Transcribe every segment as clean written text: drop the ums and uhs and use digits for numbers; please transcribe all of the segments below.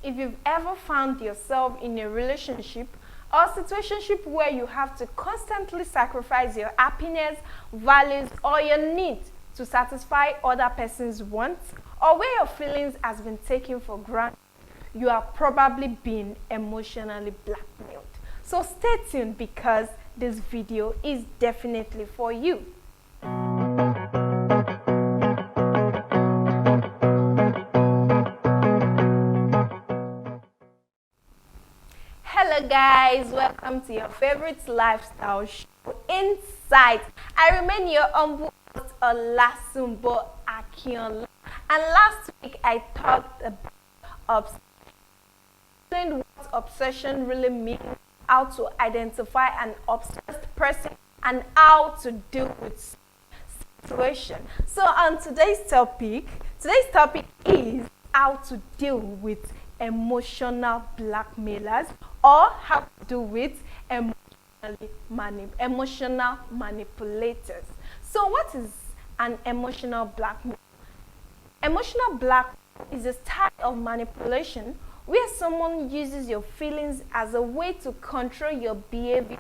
If you've ever found yourself in a relationship or situationship where you have to constantly sacrifice your happiness, values, or your needs to satisfy other person's wants, or where your feelings has been taken for granted, you are probably being emotionally blackmailed. So stay tuned because this video is definitely for you. Hello guys, welcome to your favorite lifestyle show, Insight. I remain your humble host, Olasumbo Akinola. And last week I talked about what obsession really means, how to identify an obsessed person, and how to deal with situation. So on today's topic is how to deal with emotional blackmailers, or how to do with emotional manipulators. So what is an emotional blackmail? Emotional blackmail is a style of manipulation where someone uses your feelings as a way to control your behavior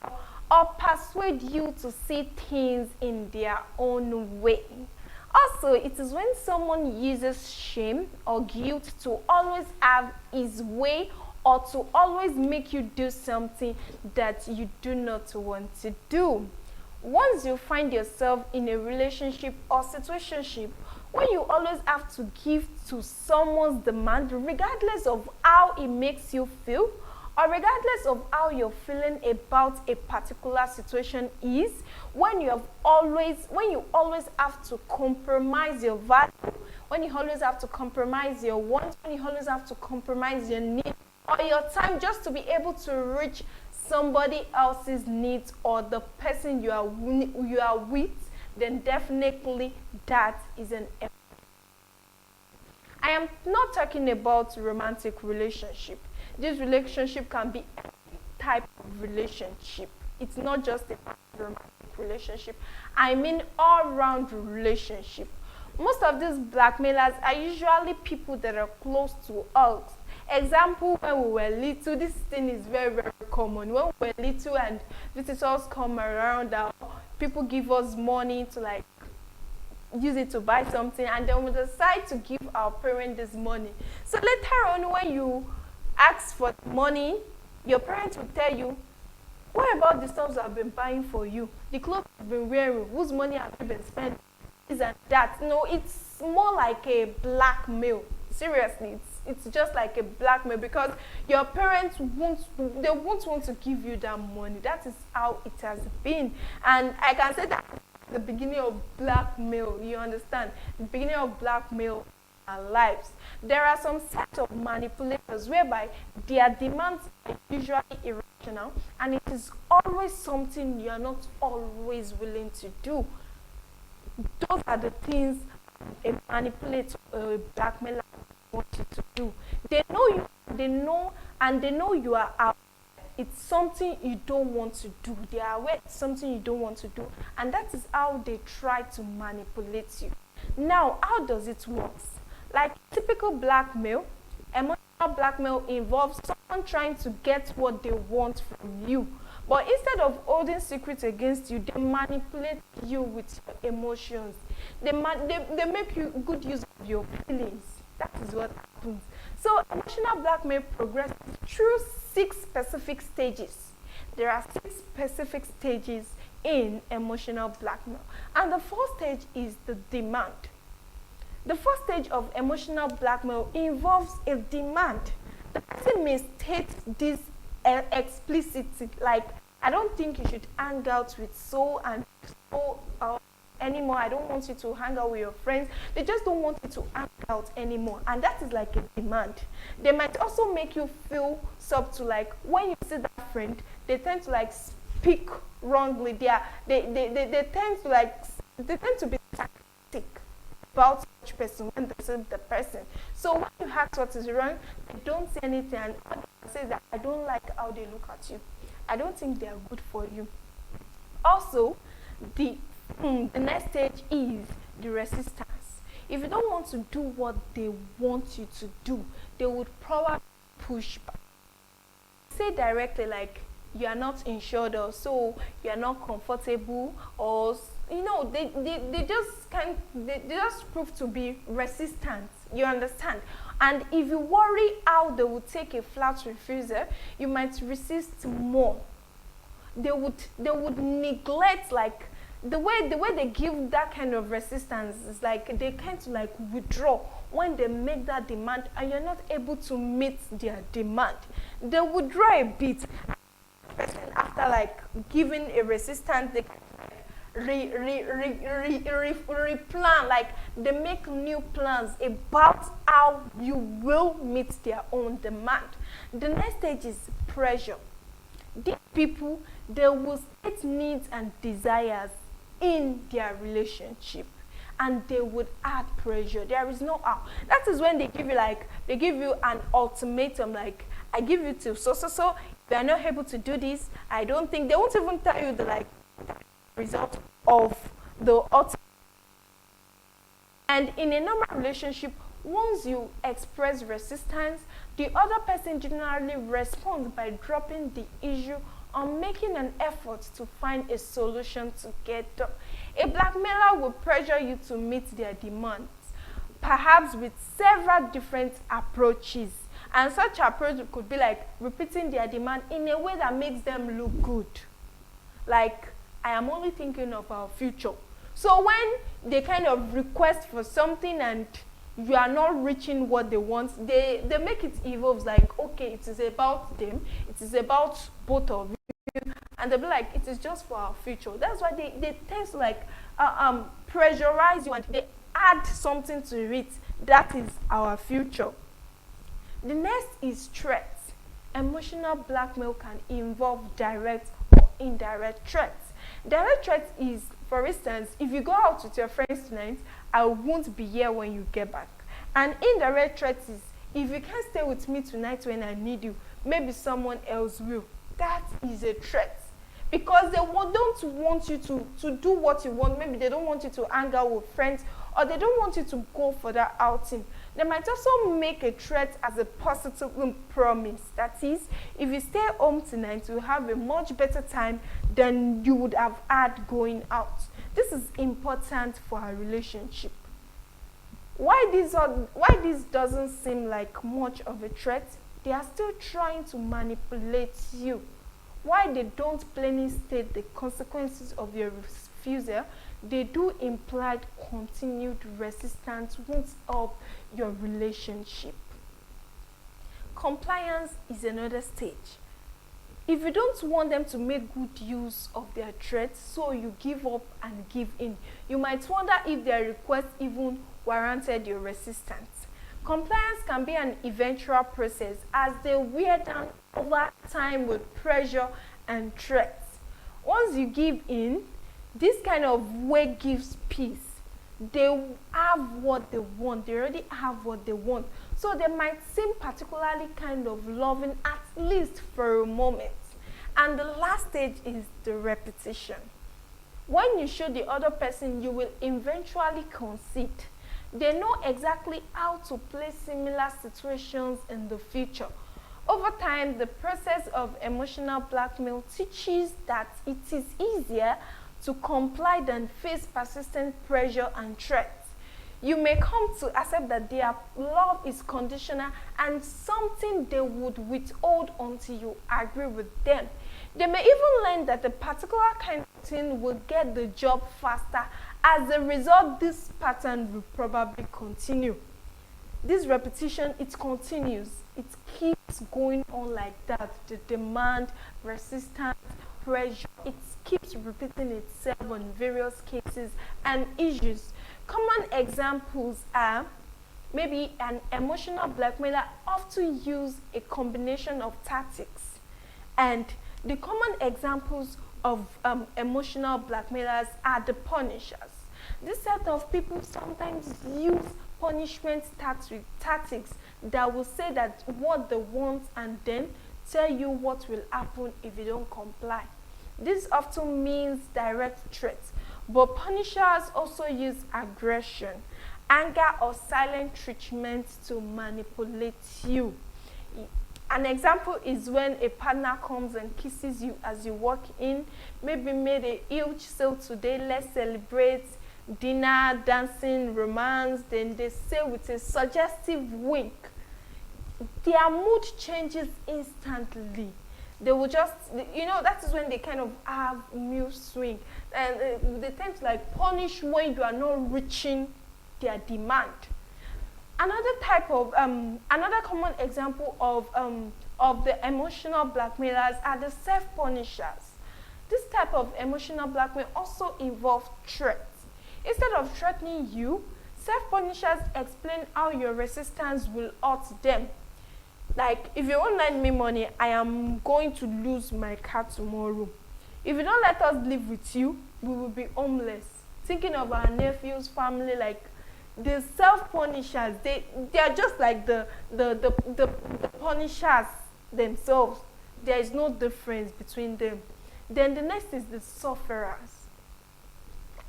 or persuade you to see things in their own way. Also, it is when someone uses shame or guilt to always have his way or to always make you do something that you do not want to do. Once you find yourself in a relationship or situationship where you always have to give to someone's demand regardless of how it makes you feel, or regardless of how you're feeling about a particular situation is, when you always have to compromise your value, when you always have to compromise your wants, when you always have to compromise your needs or your time just to be able to reach somebody else's needs or the person you are with, then definitely that is an. I am not talking about romantic relationship. This relationship can be any type of relationship. It's not just a romantic relationship. I mean all-round relationship. Most of these blackmailers are usually people that are close to us. Example, when we were little, this thing is very, very common. When we were little and visitors come around, people give us money to use it to buy something, and then we decide to give our parents this money. So later on, when you ask for money, your parents will tell you, what about the stuff I've been buying for you? The clothes you've been wearing, whose money have you been spending? This and that. No, it's more like a blackmail. Seriously, it's just like a blackmail, because your parents won't want to give you that money. That is how it has been. And I can say that the beginning of blackmail, you understand? The beginning of blackmail our lives. There are some set of manipulators whereby their demands are usually irrational, and it is always something you are not always willing to do. Those are the things a manipulator or a blackmailer wants you to do. They know you are out. It's something you don't want to do. They are aware it's something you don't want to do, and that is how they try to manipulate you. Now, how does it work? Like typical blackmail, emotional blackmail involves someone trying to get what they want from you. But instead of holding secrets against you, they manipulate you with your emotions. They make you good use of your feelings. That is what happens. So emotional blackmail progresses through 6 specific stages. There are 6 specific stages in emotional blackmail. And the first stage is the demand. The first stage of emotional blackmail involves a demand. The person may state this explicitly, like, I don't think you should hang out with so and so anymore. I don't want you to hang out with your friends. They just don't want you to hang out anymore. And that is like a demand. They might also make you feel subtle, like when you see that friend, they tend to speak wrongly. They tend to be sarcastic about such person when they see the person. So when you ask what is wrong, they don't say anything and say that I don't like how they look at you. I don't think they are good for you. Also, the next stage is the resistance. If you don't want to do what they want you to do, they would probably push back. Say directly like you are not insured, or so you are not comfortable, or they just can't, they just prove to be resistant, you understand. And if you worry how they would take a flat refusal, you might resist more. They would neglect, like the way they give that kind of resistance is like they can't like withdraw when they make that demand and you're not able to meet their demand. They withdraw a bit, after like giving a resistance, they replan, like they make new plans about how you will meet their own demand. The next stage is pressure. These people, they will state needs and desires in their relationship, and they would add pressure. There is no how. That is when they give you an ultimatum, like I give you till so. If you are not able to do this, I don't think they won't even tell you the result of the ultimate. And in a normal relationship, once you express resistance, the other person generally responds by dropping the issue or making an effort to find a solution together. A blackmailer will pressure you to meet their demands, perhaps with several different approaches. And such approach could be like repeating their demand in a way that makes them look good. Like, I am only thinking of our future. So when they kind of request for something and you are not reaching what they want, they make it evolve, like, okay, it is about them, it is about both of you, and they'll be like, it is just for our future. That's why they tend to like pressurize you, and they add something to it that is our future. The next is threats. Emotional blackmail can involve direct or indirect threats. Direct threats is, for instance, if you go out with your friends tonight, I won't be here when you get back. And indirect threats is, if you can't stay with me tonight when I need you, maybe someone else will. That is a threat. Because they don't want you to do what you want. Maybe they don't want you to hang out with friends, or they don't want you to go for that outing. They might also make a threat as a positive promise. That is, if you stay home tonight, you'll have a much better time than you would have had going out. This is important for our relationship. Why this doesn't seem like much of a threat? They are still trying to manipulate you. Why they don't plainly state the consequences of your refusal, they do implied continued resistance won't help your relationship. Compliance is another stage. If you don't want them to make good use of their threats, so you give up and give in, you might wonder if their request even warranted your resistance. Compliance can be an eventual process as they wear down over time with pressure and threats. Once you give in, this kind of way gives peace. They have what they want. They already have what they want. So they might seem particularly kind of loving, at least for a moment. And the last stage is the repetition. When you show the other person, you will eventually concede. They know exactly how to play similar situations in the future. Over time, the process of emotional blackmail teaches that it is easier to comply than face persistent pressure and threats. You may come to accept that their love is conditional and something they would withhold until you agree with them. They may even learn that a particular kind of thing will get the job faster. As a result, this pattern will probably continue. This repetition, it continues. It keeps going on like that. The demand, resistance, pressure, it keeps repeating itself on various cases and issues. Common examples are maybe an emotional blackmailer often use a combination of tactics, and the common examples of emotional blackmailers are the punishers. This set of people sometimes use punishment tactics that will say that what they want and then tell you what will happen if you don't comply. This often means direct threats, but punishers also use aggression, anger, or silent treatment to manipulate you. An example is when a partner comes and kisses you as you walk in, maybe made a huge sale today, let's celebrate, dinner, dancing, romance, then they say with a suggestive wink. Their mood changes instantly. They will just, that is when they kind of have mood swing. And they tend to like punish when you are not reaching their demand. Another common example of the emotional blackmailers are the self-punishers. This type of emotional blackmail also involves threats. Instead of threatening you, self-punishers explain how your resistance will hurt them. Like, if you won't lend me money, I am going to lose my car tomorrow. If you don't let us live with you, we will be homeless. Thinking of our nephew's family, like the self-punishers, they are just like the punishers themselves. There is no difference between them. Then the next is the sufferers.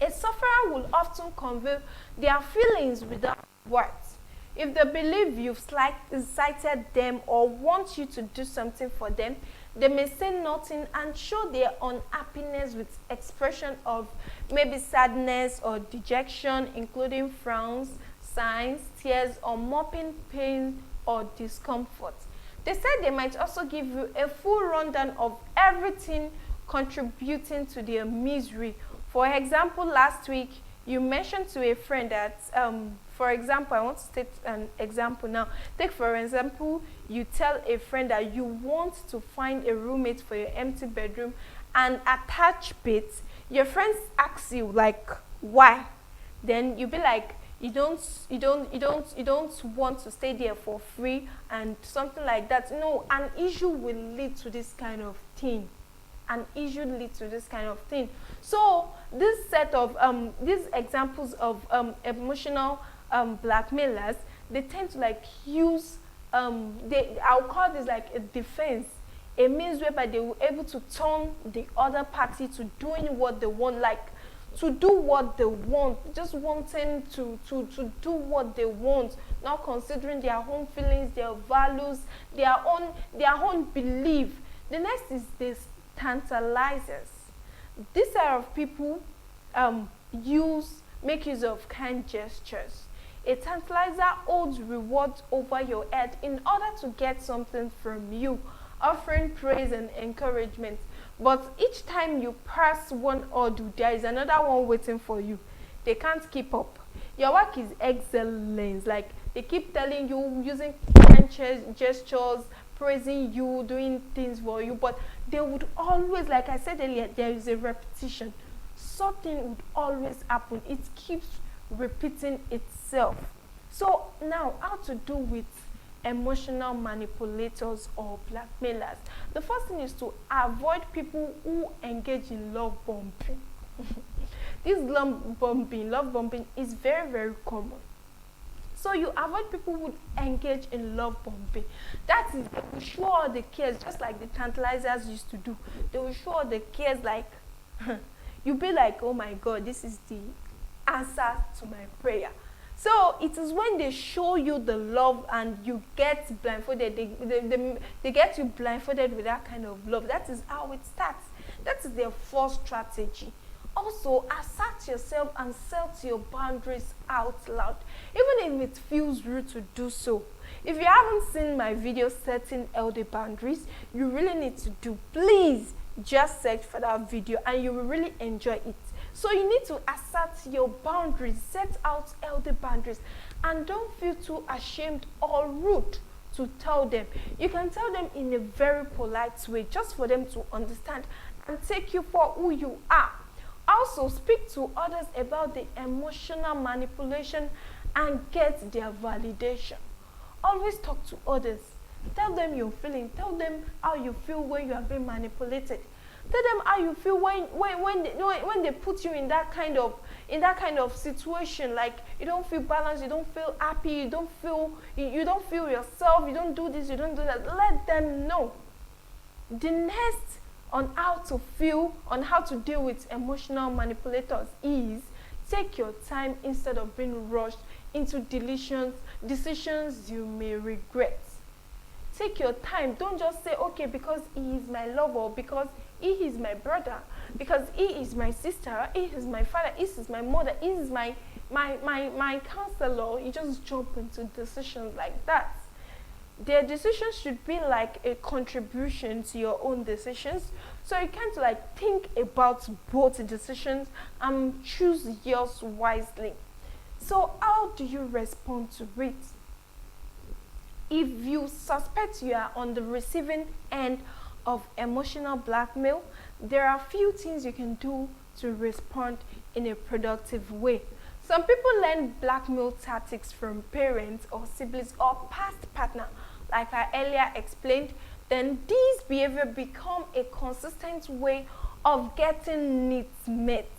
A sufferer will often convey their feelings without words. If they believe you've slighted them or want you to do something for them, they may say nothing and show their unhappiness with expression of maybe sadness or dejection, including frowns, signs, tears, or moping pain or discomfort. They said they might also give you a full rundown of everything contributing to their misery. For example, last week, you mentioned to a friend that, for example, I want to take an example now. Take, for example, you tell a friend that you want to find a roommate for your empty bedroom and attach beds. Your friends ask you, like, why? Then you be like, you don't want to stay there for free and something like that. No, an issue will lead to this kind of thing. So this set of these examples of emotional blackmailers, they tend to like use I'll call this like a defense, a means whereby they will able to turn the other party to doing what they want, like to do what they want, just wanting to do what they want, not considering their own feelings, their values, their own belief. The next is this tantalizers. This set of people make use of kind gestures. A tantalizer holds rewards over your head in order to get something from you, offering praise and encouragement. But each time you pass one order, there is another one waiting for you. They can't keep up. Your work is excellent. Like, they keep telling you, using kind gestures, praising you, doing things for you, but they would always, like I said earlier, there is a repetition. Something would always happen. It keeps repeating itself. So now, how to do with emotional manipulators or blackmailers? The first thing is to avoid people who engage in love bombing. This love bombing is very, very common. So you avoid people who engage in love bombing. That is, they will show all the cares, just like the tantalizers used to do. They will show all the cares, like, you'll be like, oh my God, this is the answer to my prayer. So it is when they show you the love and you get blindfolded, they get you blindfolded with that kind of love. That is how it starts. That is their first strategy. Also, assert yourself and set your boundaries out loud, even if it feels rude to do so. If you haven't seen my video setting healthy boundaries, you really need to do. Please just search for that video and you will really enjoy it. So you need to assert your boundaries, set out healthy boundaries, and don't feel too ashamed or rude to tell them. You can tell them in a very polite way, just for them to understand and take you for who you are. Also, speak to others about the emotional manipulation and get their validation. Always talk to others. Tell them your feeling. Tell them how you feel when you are being manipulated. Tell them how you feel when they put you in that kind of situation. Like, you don't feel balanced, you don't feel happy, you don't feel yourself, you don't do this, you don't do that. Let them know. The next on how to deal with emotional manipulators is take your time instead of being rushed into decisions you may regret. Take your time. Don't just say, okay, because he is my lover, because he is my brother, because he is my sister, he is my father, he is my mother, he is my counselor. You just jump into decisions like that. Their decisions should be like a contribution to your own decisions. So you can't like think about both decisions and choose yours wisely. So how do you respond to it? If you suspect you are on the receiving end of emotional blackmail, there are few things you can do to respond in a productive way. Some people learn blackmail tactics from parents or siblings or past partner, like I earlier explained. Then these behavior become a consistent way of getting needs met.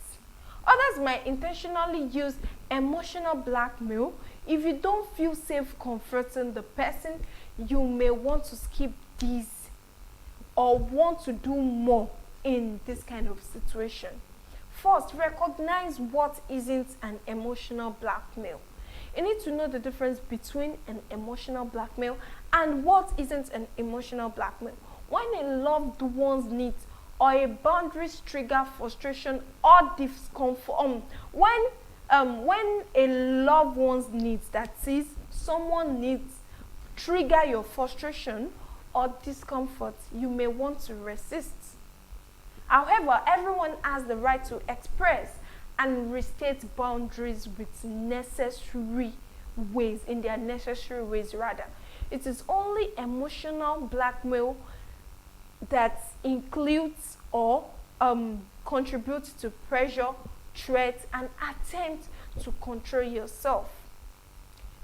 Others might intentionally use emotional blackmail. If you don't feel safe confronting the person, you may want to skip these or want to do more in this kind of situation. First, recognize what isn't an emotional blackmail. You need to know the difference between an emotional blackmail and what isn't an emotional blackmail. When a loved one's needs or a boundaries trigger frustration or discomfort, when a loved one's needs, that is, someone needs, trigger your frustration or discomfort, you may want to resist. However, everyone has the right to express and restate boundaries with necessary ways, in their necessary ways rather. It is only emotional blackmail that includes or contributes to pressure, threats, and attempt to control yourself.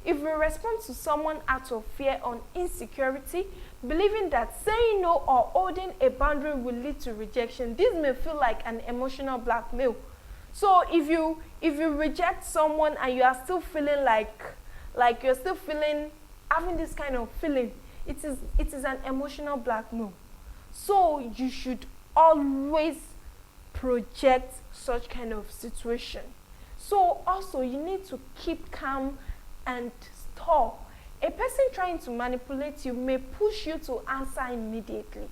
If we respond to someone out of fear or insecurity, believing that saying no or holding a boundary will lead to rejection, this may feel like an emotional blackmail. So if you reject someone and you are still feeling like you're still feeling, having this kind of feeling, it is an emotional blackmail. So you should always project such kind of situation. So also you need to keep calm and stop. A person trying to manipulate you may push you to answer immediately.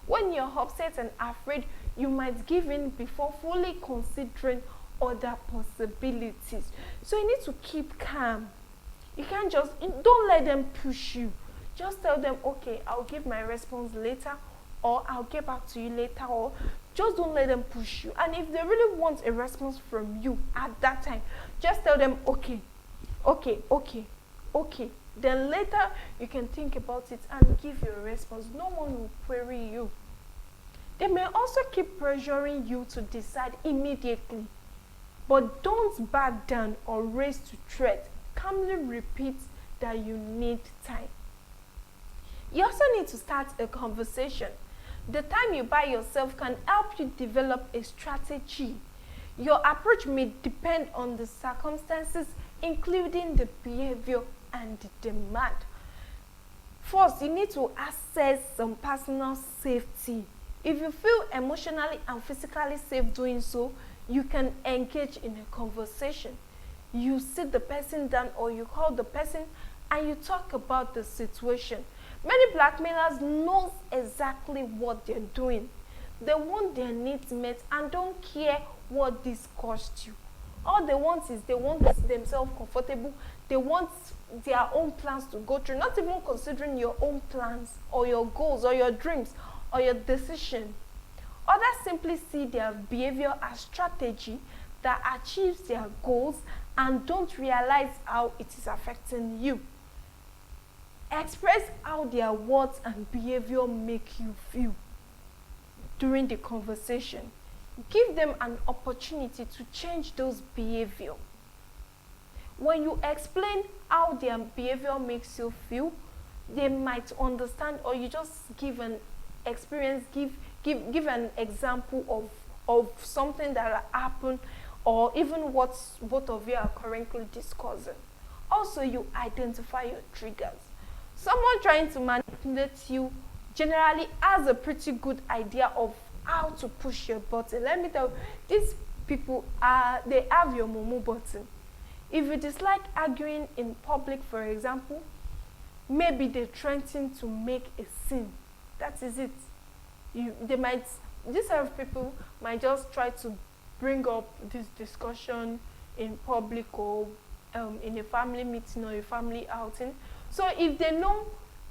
When you're upset and afraid, you might give in before fully considering other possibilities. So you need to keep calm. You can't don't let them push you. Just tell them, okay, I'll give my response later, or I'll get back to you later, or just don't let them push you. And if they really want a response from you at that time, just tell them, okay. Then later you can think about it and give your response. No one will query you. They may also keep pressuring you to decide immediately. But don't back down or raise to threat. Calmly repeat that you need time. You also need to start a conversation. The time you buy yourself can help you develop a strategy. Your approach may depend on the circumstances, including the behavior and the demand. First, you need to assess some personal safety. If you feel emotionally and physically safe doing so, you can engage in a conversation. You sit the person down or you call the person and you talk about the situation. Many blackmailers know exactly what they're doing. They want their needs met and don't care what this costs you. All they want is they want themselves comfortable. They want their own plans to go through, not even considering your own plans or your goals or your dreams or your decision. Others simply see their behavior as strategy that achieves their goals and don't realize how it is affecting you. Express how their words and behavior make you feel during the conversation. Give them an opportunity to change those behavior. When you explain how their behavior makes you feel, they might understand, or you just give an experience, give an example of something that happened, or even what both of you are currently discussing. Also, you identify your triggers. Someone trying to manipulate you generally has a pretty good idea of how to push your button. Let me tell you, these people they have your momo button. If you dislike arguing in public, for example, maybe they threaten to make a scene. That is it. This set of people might just try to bring up this discussion in public, or in a family meeting or a family outing. So if they know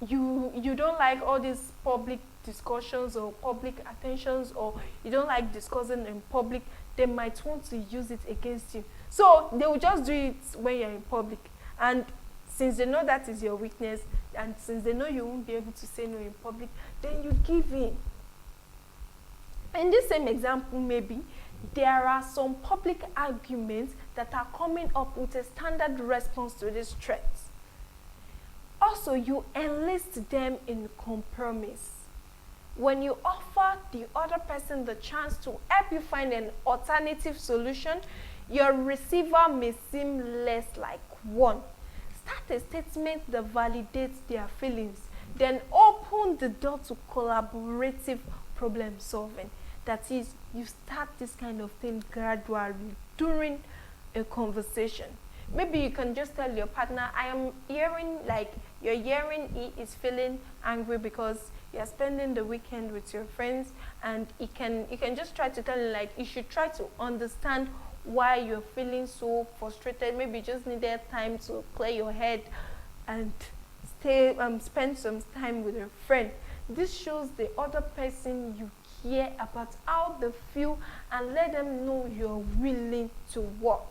you don't like all these public discussions or public attentions, or you don't like discussing in public, they might want to use it against you. So they will just do it when you're in public. And since they know that is your weakness, and since they know you won't be able to say no in public, then you give in. In this same example, maybe there are some public arguments that are coming up with a standard response to these threats. Also, you enlist them in compromise. When you offer the other person the chance to help you find an alternative solution, your receiver may seem less like one. Start a statement that validates their feelings, then open the door to collaborative problem solving. That is, you start this kind of thing gradually during a conversation. Maybe you can just tell your partner, I am hearing, like, you're hearing he is feeling angry because you're spending the weekend with your friends, and you can just try to tell him, like, you should try to understand why you're feeling so frustrated. Maybe you just needed time to clear your head and spend some time with your friend. This shows the other person you care about how they feel, and let them know you're willing to work.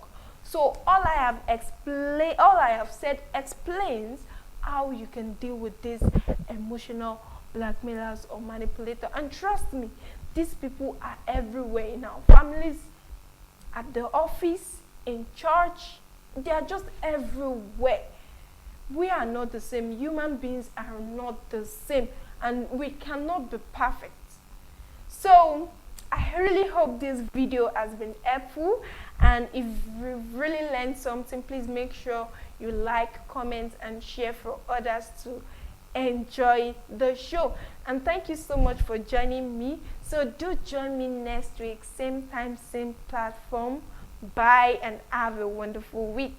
So all I have said explains how you can deal with these emotional blackmailers or manipulators. And trust me, these people are everywhere in our families, at the office, in church. They are just everywhere. We are not the same. Human beings are not the same, and we cannot be perfect. So I really hope this video has been helpful, and if you've really learned something, please make sure you like, comment, and share for others to enjoy the show. And thank you so much for joining me. So do join me next week, same time, same platform. Bye, and have a wonderful week.